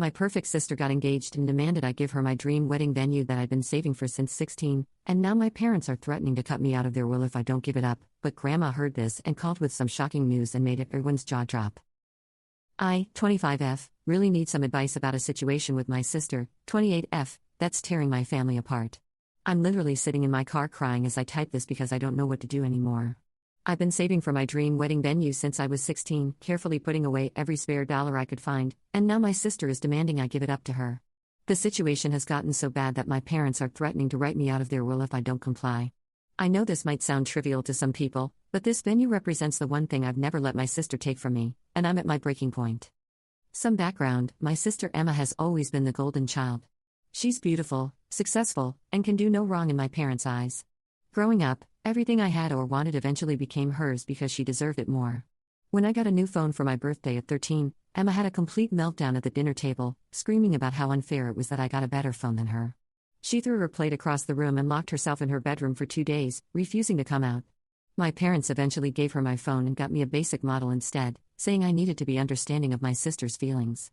My perfect sister got engaged and demanded I give her my dream wedding venue that I'd been saving for since 16, and now my parents are threatening to cut me out of their will if I don't give it up. But Grandma heard this and called with some shocking news and made everyone's jaw drop. I, 25F, really need some advice about a situation with my sister, 28F, that's tearing my family apart. I'm literally sitting in my car crying as I type this because I don't know what to do anymore. I've been saving for my dream wedding venue since I was 16, carefully putting away every spare dollar I could find, and now my sister is demanding I give it up to her. The situation has gotten so bad that my parents are threatening to write me out of their will if I don't comply. I know this might sound trivial to some people, but this venue represents the one thing I've never let my sister take from me, and I'm at my breaking point. Some background: my sister Emma has always been the golden child. She's beautiful, successful, and can do no wrong in my parents' eyes. Growing up, everything I had or wanted eventually became hers because she deserved it more. When I got a new phone for my birthday at 13, Emma had a complete meltdown at the dinner table, screaming about how unfair it was that I got a better phone than her. She threw her plate across the room and locked herself in her bedroom for 2 days, refusing to come out. My parents eventually gave her my phone and got me a basic model instead, saying I needed to be understanding of my sister's feelings.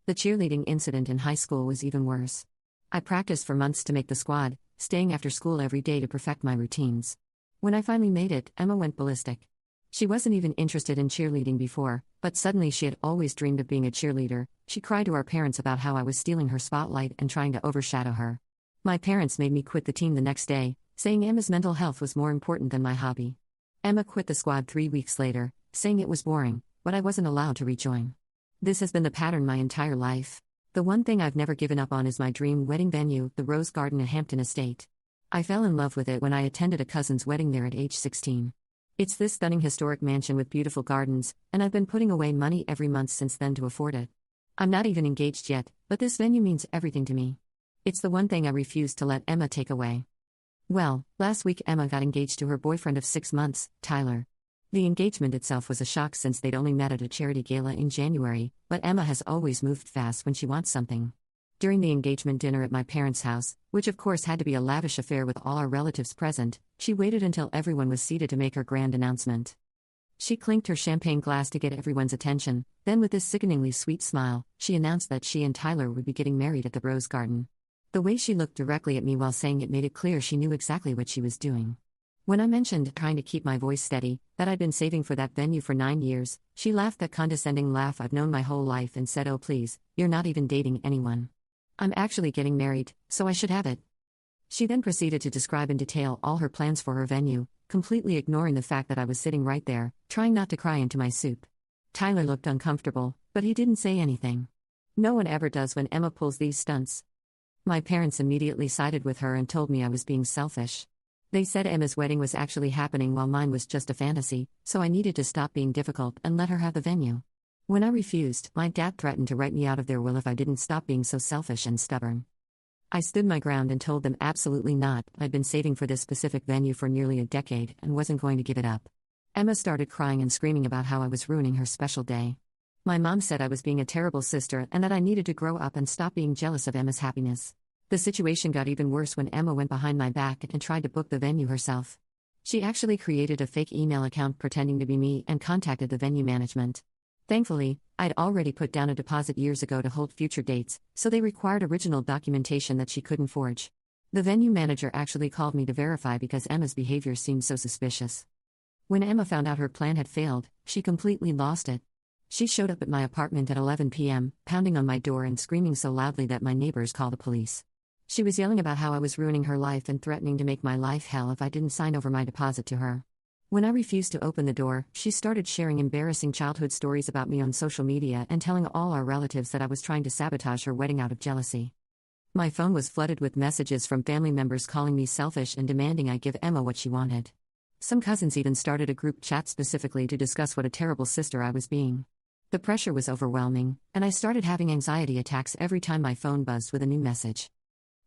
The cheerleading incident in high school was even worse. I practiced for months to make the squad, staying after school every day to perfect my routines. When I finally made it, Emma went ballistic. She wasn't even interested in cheerleading before, but suddenly she had always dreamed of being a cheerleader. She cried to our parents about how I was stealing her spotlight and trying to overshadow her. My parents made me quit the team the next day, saying Emma's mental health was more important than my hobby. Emma quit the squad 3 weeks later, saying it was boring, but I wasn't allowed to rejoin. This has been the pattern my entire life. The one thing I've never given up on is my dream wedding venue, the Rose Garden at Hampton Estate. I fell in love with it when I attended a cousin's wedding there at age 16. It's this stunning historic mansion with beautiful gardens, and I've been putting away money every month since then to afford it. I'm not even engaged yet, but this venue means everything to me. It's the one thing I refuse to let Emma take away. Well, last week Emma got engaged to her boyfriend of 6 months, Tyler. The engagement itself was a shock since they'd only met at a charity gala in January, but Emma has always moved fast when she wants something. During the engagement dinner at my parents' house, which of course had to be a lavish affair with all our relatives present, she waited until everyone was seated to make her grand announcement. She clinked her champagne glass to get everyone's attention, then with this sickeningly sweet smile, she announced that she and Tyler would be getting married at the Rose Garden. The way she looked directly at me while saying it made it clear she knew exactly what she was doing. When I mentioned, trying to keep my voice steady, that I'd been saving for that venue for 9 years, she laughed that condescending laugh I've known my whole life and said, "Oh please, you're not even dating anyone. I'm actually getting married, so I should have it." She then proceeded to describe in detail all her plans for her venue, completely ignoring the fact that I was sitting right there, trying not to cry into my soup. Tyler looked uncomfortable, but he didn't say anything. No one ever does when Emma pulls these stunts. My parents immediately sided with her and told me I was being selfish. They said Emma's wedding was actually happening while mine was just a fantasy, so I needed to stop being difficult and let her have the venue. When I refused, my dad threatened to write me out of their will if I didn't stop being so selfish and stubborn. I stood my ground and told them absolutely not. I'd been saving for this specific venue for nearly a decade and wasn't going to give it up. Emma started crying and screaming about how I was ruining her special day. My mom said I was being a terrible sister and that I needed to grow up and stop being jealous of Emma's happiness. The situation got even worse when Emma went behind my back and tried to book the venue herself. She actually created a fake email account pretending to be me and contacted the venue management. Thankfully, I'd already put down a deposit years ago to hold future dates, so they required original documentation that she couldn't forge. The venue manager actually called me to verify because Emma's behavior seemed so suspicious. When Emma found out her plan had failed, she completely lost it. She showed up at my apartment at 11 p.m., pounding on my door and screaming so loudly that my neighbors called the police. She was yelling about how I was ruining her life and threatening to make my life hell if I didn't sign over my deposit to her. When I refused to open the door, she started sharing embarrassing childhood stories about me on social media and telling all our relatives that I was trying to sabotage her wedding out of jealousy. My phone was flooded with messages from family members calling me selfish and demanding I give Emma what she wanted. Some cousins even started a group chat specifically to discuss what a terrible sister I was being. The pressure was overwhelming, and I started having anxiety attacks every time my phone buzzed with a new message.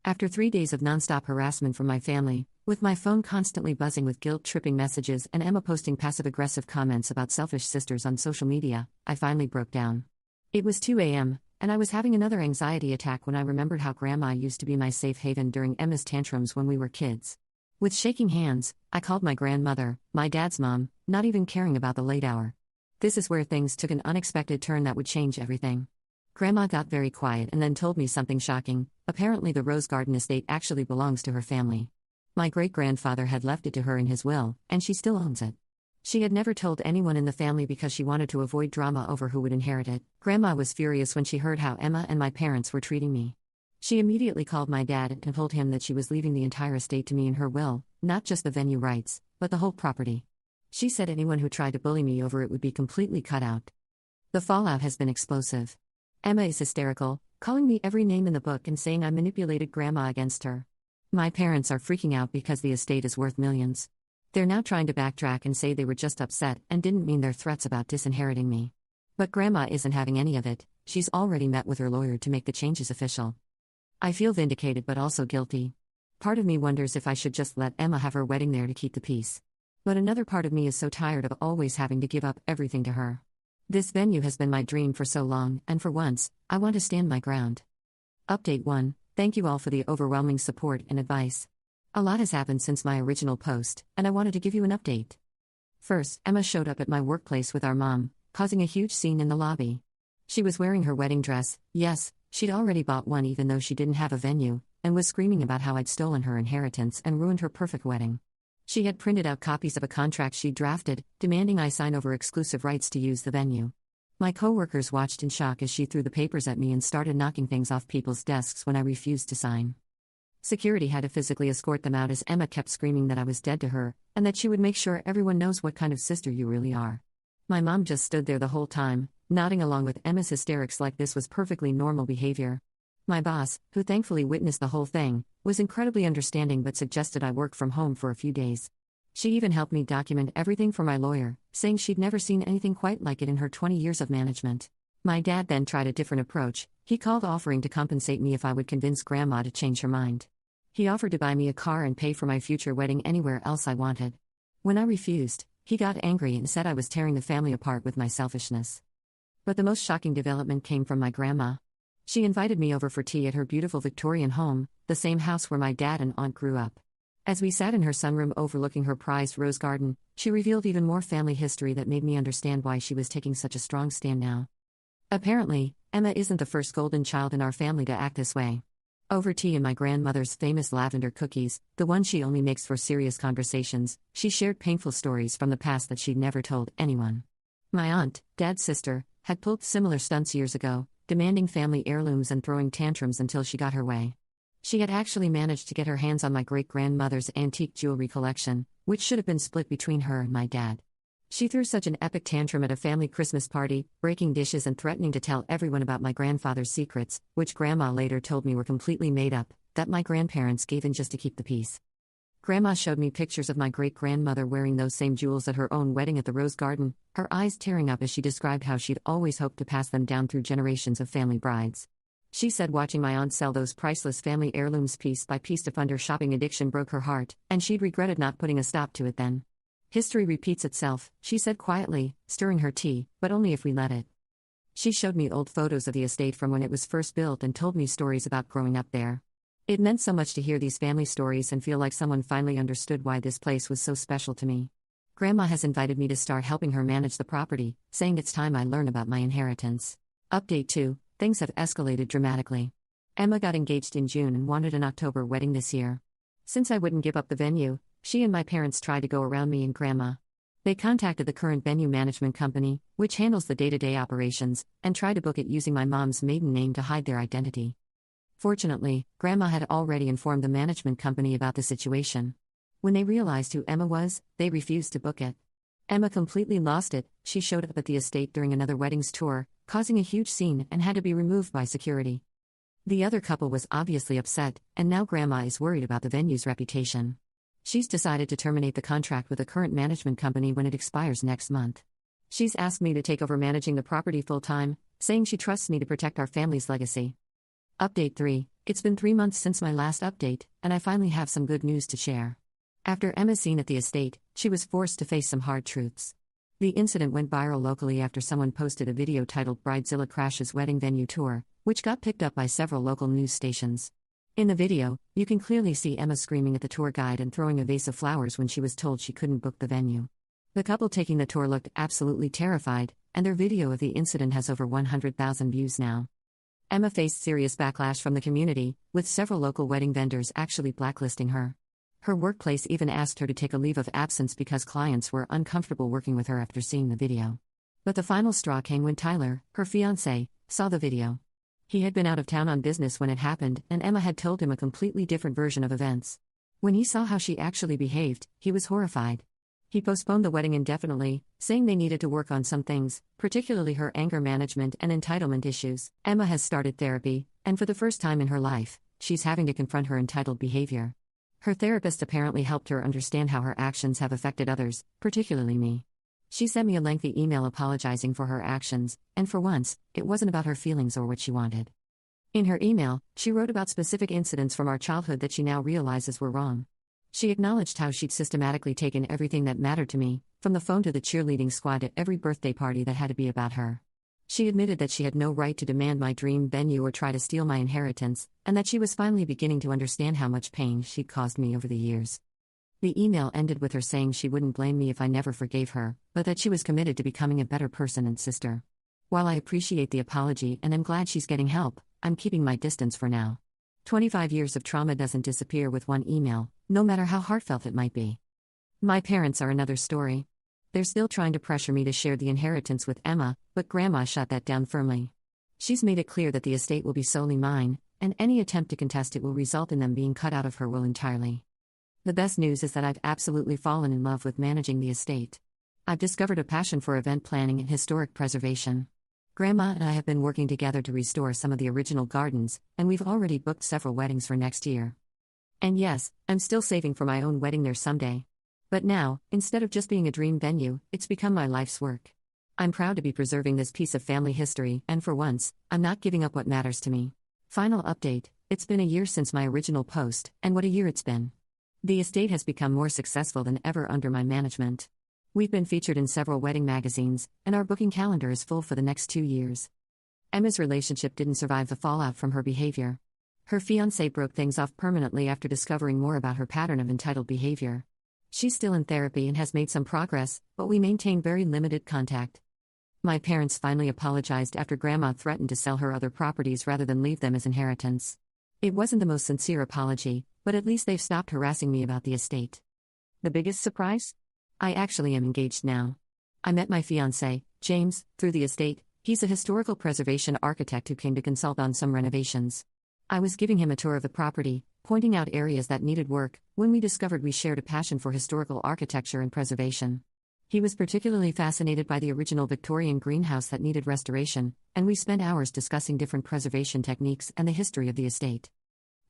After 3 days of nonstop harassment from my family, with my phone constantly buzzing with guilt-tripping messages and Emma posting passive-aggressive comments about selfish sisters on social media, I finally broke down. It was 2 a.m., and I was having another anxiety attack when I remembered how Grandma used to be my safe haven during Emma's tantrums when we were kids. With shaking hands, I called my grandmother, my dad's mom, not even caring about the late hour. This is where things took an unexpected turn that would change everything. Grandma got very quiet and then told me something shocking. Apparently, the Rose Garden estate actually belongs to her family. My great-grandfather had left it to her in his will, and she still owns it. She had never told anyone in the family because she wanted to avoid drama over who would inherit it. Grandma was furious when she heard how Emma and my parents were treating me. She immediately called my dad and told him that she was leaving the entire estate to me in her will, not just the venue rights, but the whole property. She said anyone who tried to bully me over it would be completely cut out. The fallout has been explosive. Emma is hysterical, calling me every name in the book and saying I manipulated Grandma against her. My parents are freaking out because the estate is worth millions. They're now trying to backtrack and say they were just upset and didn't mean their threats about disinheriting me. But Grandma isn't having any of it. She's already met with her lawyer to make the changes official. I feel vindicated but also guilty. Part of me wonders if I should just let Emma have her wedding there to keep the peace. But another part of me is so tired of always having to give up everything to her. This venue has been my dream for so long, and for once, I want to stand my ground. Update 1. Thank you all for the overwhelming support and advice. A lot has happened since my original post, and I wanted to give you an update. First, Emma showed up at my workplace with our mom, causing a huge scene in the lobby. She was wearing her wedding dress, yes, she'd already bought one even though she didn't have a venue, and was screaming about how I'd stolen her inheritance and ruined her perfect wedding. She had printed out copies of a contract she'd drafted, demanding I sign over exclusive rights to use the venue. My coworkers watched in shock as she threw the papers at me and started knocking things off people's desks when I refused to sign. Security had to physically escort them out as Emma kept screaming that I was dead to her, and that she would make sure everyone knows what kind of sister you really are. My mom just stood there the whole time, nodding along with Emma's hysterics like this was perfectly normal behavior. My boss, who thankfully witnessed the whole thing, was incredibly understanding but suggested I work from home for a few days. She even helped me document everything for my lawyer, saying she'd never seen anything quite like it in her 20 years of management. My dad then tried a different approach. He called offering to compensate me if I would convince Grandma to change her mind. He offered to buy me a car and pay for my future wedding anywhere else I wanted. When I refused, he got angry and said I was tearing the family apart with my selfishness. But the most shocking development came from my grandma. She invited me over for tea at her beautiful Victorian home, the same house where my dad and aunt grew up. As we sat in her sunroom overlooking her prized rose garden, she revealed even more family history that made me understand why she was taking such a strong stand now. Apparently, Emma isn't the first golden child in our family to act this way. Over tea and my grandmother's famous lavender cookies, the one she only makes for serious conversations, she shared painful stories from the past that she'd never told anyone. My aunt, Dad's sister, had pulled similar stunts years ago, demanding family heirlooms and throwing tantrums until she got her way. She had actually managed to get her hands on my great-grandmother's antique jewelry collection, which should have been split between her and my dad. She threw such an epic tantrum at a family Christmas party, breaking dishes and threatening to tell everyone about my grandfather's secrets, which Grandma later told me were completely made up, that my grandparents gave in just to keep the peace. Grandma showed me pictures of my great-grandmother wearing those same jewels at her own wedding at the Rose Garden, her eyes tearing up as she described how she'd always hoped to pass them down through generations of family brides. She said watching my aunt sell those priceless family heirlooms piece by piece to fund her shopping addiction broke her heart, and she'd regretted not putting a stop to it then. History repeats itself, she said quietly, stirring her tea, but only if we let it. She showed me old photos of the estate from when it was first built and told me stories about growing up there. It meant so much to hear these family stories and feel like someone finally understood why this place was so special to me. Grandma has invited me to start helping her manage the property, saying it's time I learn about my inheritance. Update 2. Things have escalated dramatically. Emma got engaged in June and wanted an October wedding this year. Since I wouldn't give up the venue, she and my parents tried to go around me and Grandma. They contacted the current venue management company, which handles the day-to-day operations, and tried to book it using my mom's maiden name to hide their identity. Fortunately, Grandma had already informed the management company about the situation. When they realized who Emma was, they refused to book it. Emma completely lost it. She showed up at the estate during another weddings tour, causing a huge scene and had to be removed by security. The other couple was obviously upset, and now Grandma is worried about the venue's reputation. She's decided to terminate the contract with the current management company when it expires next month. She's asked me to take over managing the property full-time, saying she trusts me to protect our family's legacy. Update 3. It's been 3 months since my last update, and I finally have some good news to share. After Emma's scene at the estate, she was forced to face some hard truths. The incident went viral locally after someone posted a video titled Bridezilla Crashes Wedding Venue Tour, which got picked up by several local news stations. In the video, you can clearly see Emma screaming at the tour guide and throwing a vase of flowers when she was told she couldn't book the venue. The couple taking the tour looked absolutely terrified, and their video of the incident has over 100,000 views now. Emma faced serious backlash from the community, with several local wedding vendors actually blacklisting her. Her workplace even asked her to take a leave of absence because clients were uncomfortable working with her after seeing the video. But the final straw came when Tyler, her fiancé, saw the video. He had been out of town on business when it happened, and Emma had told him a completely different version of events. When he saw how she actually behaved, he was horrified. He postponed the wedding indefinitely, saying they needed to work on some things, particularly her anger management and entitlement issues. Emma has started therapy, and for the first time in her life, she's having to confront her entitled behavior. Her therapist apparently helped her understand how her actions have affected others, particularly me. She sent me a lengthy email apologizing for her actions, and for once, it wasn't about her feelings or what she wanted. In her email, she wrote about specific incidents from our childhood that she now realizes were wrong. She acknowledged how she'd systematically taken everything that mattered to me, from the phone to the cheerleading squad to every birthday party that had to be about her. She admitted that she had no right to demand my dream venue or try to steal my inheritance, and that she was finally beginning to understand how much pain she'd caused me over the years. The email ended with her saying she wouldn't blame me if I never forgave her, but that she was committed to becoming a better person and sister. While I appreciate the apology and am glad she's getting help, I'm keeping my distance for now. 25 years of trauma doesn't disappear with one email, no matter how heartfelt it might be. My parents are another story. They're still trying to pressure me to share the inheritance with Emma, but Grandma shot that down firmly. She's made it clear that the estate will be solely mine, and any attempt to contest it will result in them being cut out of her will entirely. The best news is that I've absolutely fallen in love with managing the estate. I've discovered a passion for event planning and historic preservation. Grandma and I have been working together to restore some of the original gardens, and we've already booked several weddings for next year. And yes, I'm still saving for my own wedding there someday. But now, instead of just being a dream venue, it's become my life's work. I'm proud to be preserving this piece of family history, and for once, I'm not giving up what matters to me. Final update: it's been a year since my original post, and what a year it's been. The estate has become more successful than ever under my management. We've been featured in several wedding magazines, and our booking calendar is full for the next 2 years. Emma's relationship didn't survive the fallout from her behavior. Her fiancé broke things off permanently after discovering more about her pattern of entitled behavior. She's still in therapy and has made some progress, but we maintain very limited contact. My parents finally apologized after Grandma threatened to sell her other properties rather than leave them as inheritance. It wasn't the most sincere apology, but at least they've stopped harassing me about the estate. The biggest surprise? I actually am engaged now. I met my fiancé, James, through the estate. He's a historical preservation architect who came to consult on some renovations. I was giving him a tour of the property, pointing out areas that needed work, when we discovered we shared a passion for historical architecture and preservation. He was particularly fascinated by the original Victorian greenhouse that needed restoration, and we spent hours discussing different preservation techniques and the history of the estate.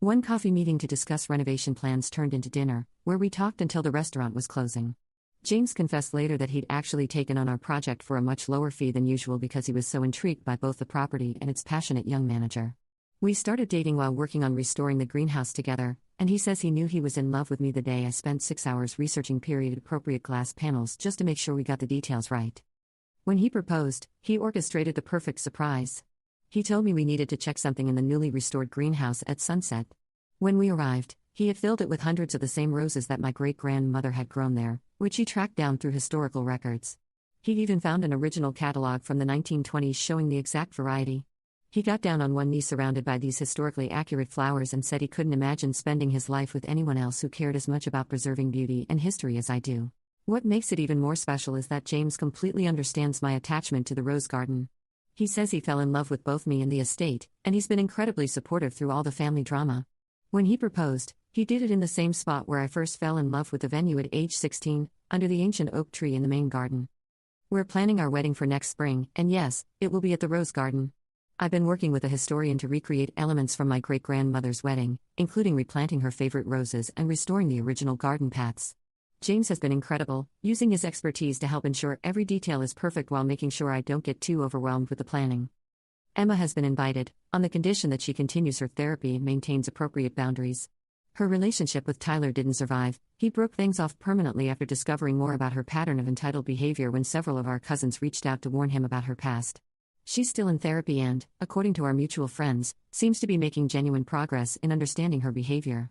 One coffee meeting to discuss renovation plans turned into dinner, where we talked until the restaurant was closing. James confessed later that he'd actually taken on our project for a much lower fee than usual because he was so intrigued by both the property and its passionate young manager. We started dating while working on restoring the greenhouse together, and he says he knew he was in love with me the day I spent 6 hours researching period-appropriate glass panels just to make sure we got the details right. When he proposed, he orchestrated the perfect surprise. He told me we needed to check something in the newly restored greenhouse at sunset. When we arrived, he had filled it with hundreds of the same roses that my great-grandmother had grown there, which he tracked down through historical records. He'd even found an original catalog from the 1920s showing the exact variety. He got down on one knee surrounded by these historically accurate flowers and said he couldn't imagine spending his life with anyone else who cared as much about preserving beauty and history as I do. What makes it even more special is that James completely understands my attachment to the rose garden. He says he fell in love with both me and the estate, and he's been incredibly supportive through all the family drama. When he proposed, he did it in the same spot where I first fell in love with the venue at age 16, under the ancient oak tree in the main garden. We're planning our wedding for next spring, and yes, it will be at the rose garden. I've been working with a historian to recreate elements from my great-grandmother's wedding, including replanting her favorite roses and restoring the original garden paths. James has been incredible, using his expertise to help ensure every detail is perfect while making sure I don't get too overwhelmed with the planning. Emma has been invited, on the condition that she continues her therapy and maintains appropriate boundaries. Her relationship with Tyler didn't survive. He broke things off permanently after discovering more about her pattern of entitled behavior when several of our cousins reached out to warn him about her past. She's still in therapy and, according to our mutual friends, seems to be making genuine progress in understanding her behavior.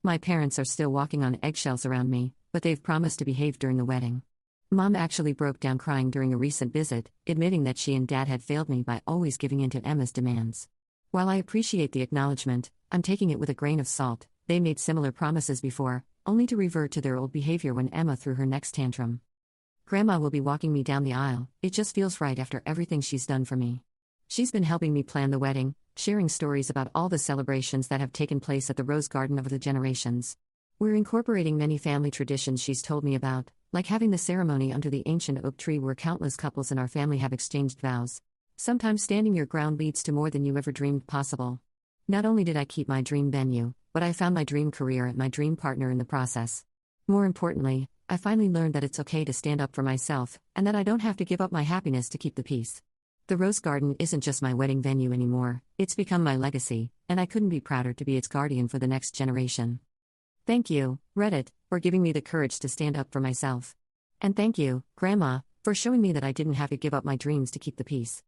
My parents are still walking on eggshells around me, but they've promised to behave during the wedding. Mom actually broke down crying during a recent visit, admitting that she and Dad had failed me by always giving in to Emma's demands. While I appreciate the acknowledgement, I'm taking it with a grain of salt. They made similar promises before, only to revert to their old behavior when Emma threw her next tantrum. Grandma will be walking me down the aisle. It just feels right after everything she's done for me. She's been helping me plan the wedding, sharing stories about all the celebrations that have taken place at the Rose Garden over the generations. We're incorporating many family traditions she's told me about, like having the ceremony under the ancient oak tree where countless couples in our family have exchanged vows. Sometimes standing your ground leads to more than you ever dreamed possible. Not only did I keep my dream venue, but I found my dream career and my dream partner in the process. More importantly, I finally learned that it's okay to stand up for myself, and that I don't have to give up my happiness to keep the peace. The Rose Garden isn't just my wedding venue anymore, it's become my legacy, and I couldn't be prouder to be its guardian for the next generation. Thank you, Reddit, for giving me the courage to stand up for myself. And thank you, Grandma, for showing me that I didn't have to give up my dreams to keep the peace.